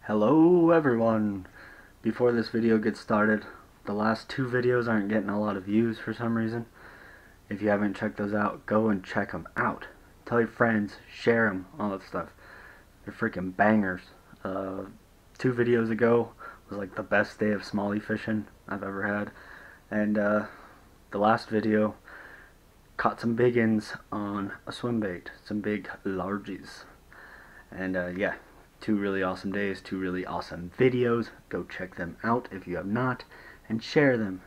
Hello everyone! Before this video gets started, the last two videos aren't getting a lot of views for some reason. If you haven't checked those out, go and check them out. Tell your friends, share them, all that stuff. They're freaking bangers. 2 videos ago was like the best day of smallie fishing I've ever had. And the last video caught some big ins on a swim bait, some big largies. And yeah, 2 really awesome days, 2 really awesome videos. Go check them out if you have not, and share them,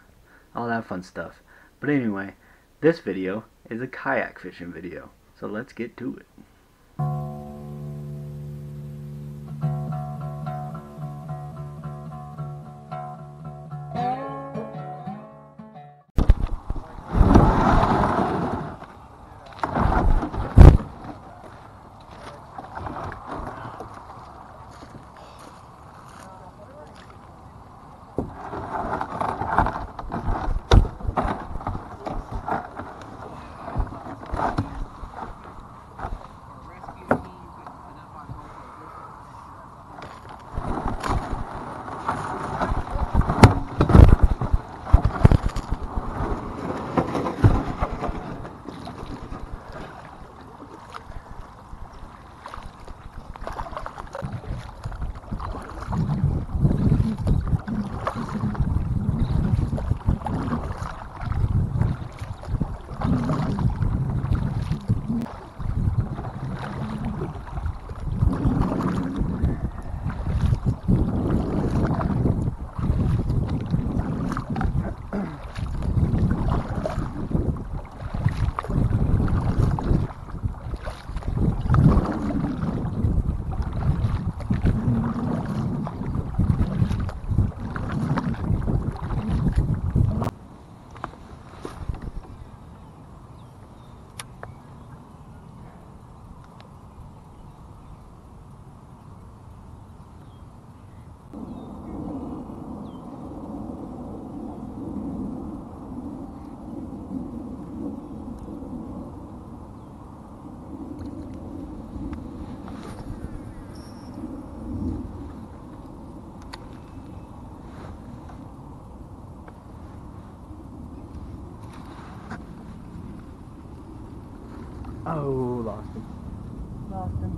all that fun stuff. But anyway, this video is a kayak fishing video, so let's get to it. Oh, lost him. Lost him.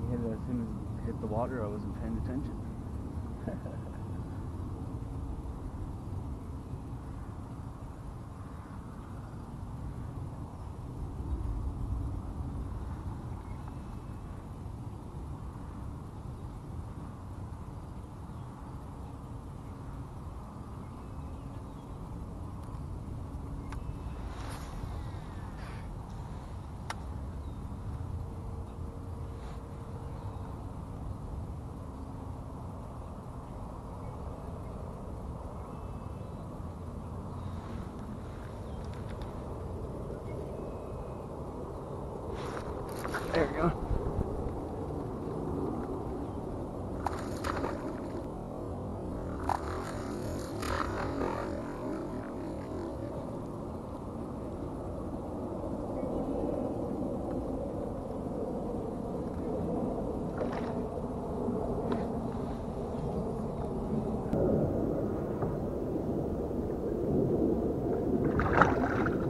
He hit it as soon as he hit the water. I wasn't paying attention. There we go.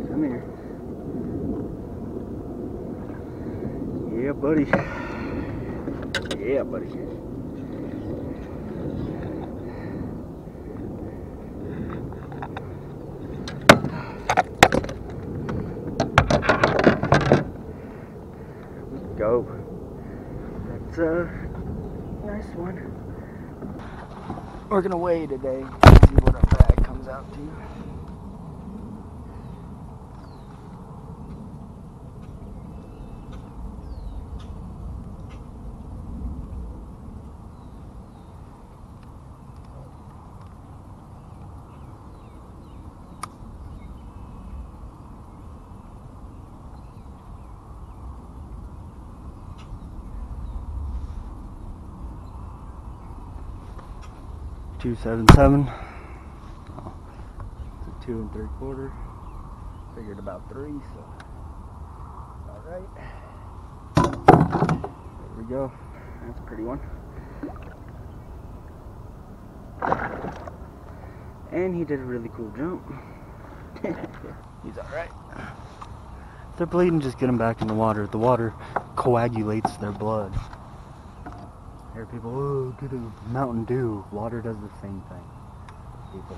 Come here. Yeah, buddy. Yeah, buddy. Let's go. That's a nice one. We're gonna weigh today, see what our bag comes out to. $2.77. Oh, it's a 2 3/4. Figured about 3, so all right. There we go. That's a pretty one. And he did a really cool jump. He's alright. If they're bleeding, just get them back in the water. The water coagulates their blood. I hear people, oh, get a Mountain Dew. Water does the same thing. People.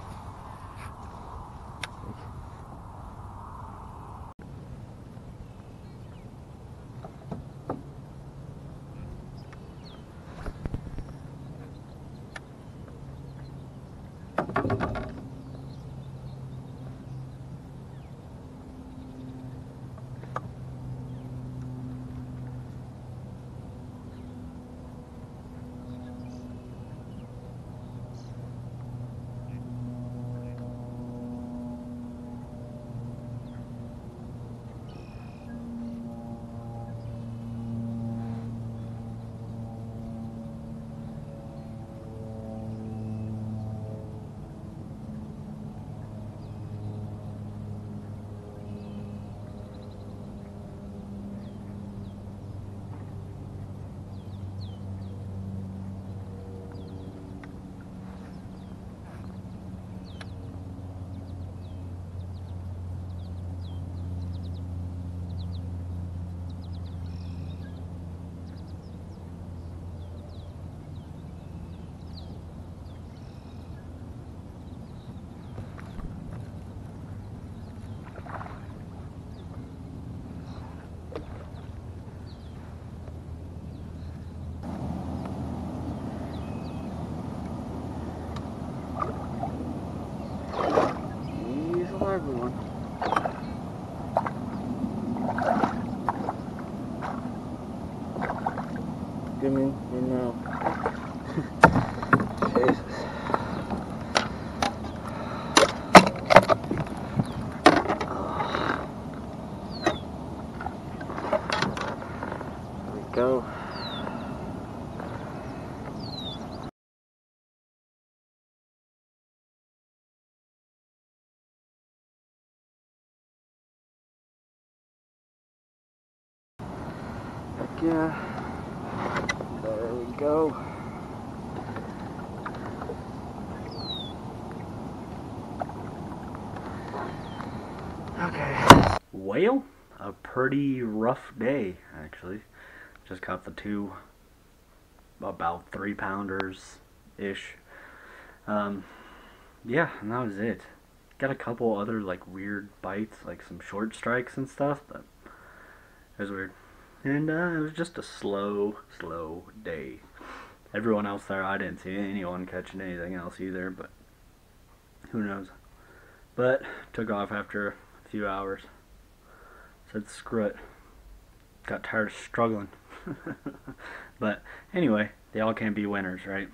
Everyone. Give me your mouth. Jesus. There we go. Yeah, there we go. Okay. Well, a pretty rough day, actually. Just caught the two about 3-pounders-ish. Yeah, and that was it. Got a couple other like weird bites, like some short strikes and stuff, but it was weird. And it was just a slow day. Everyone else there, I didn't see anyone catching anything else either, but who knows. But took off after a few hours. Said screw it. Got tired of struggling. But anyway, they all can't be winners, right?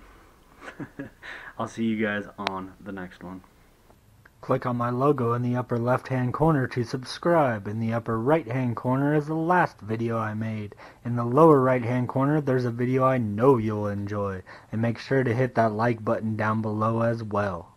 I'll see you guys on the next one. Click on my logo in the upper left hand corner to subscribe. In the upper right hand corner is the last video I made. In the lower right hand corner there's a video I know you'll enjoy. And make sure to hit that like button down below as well.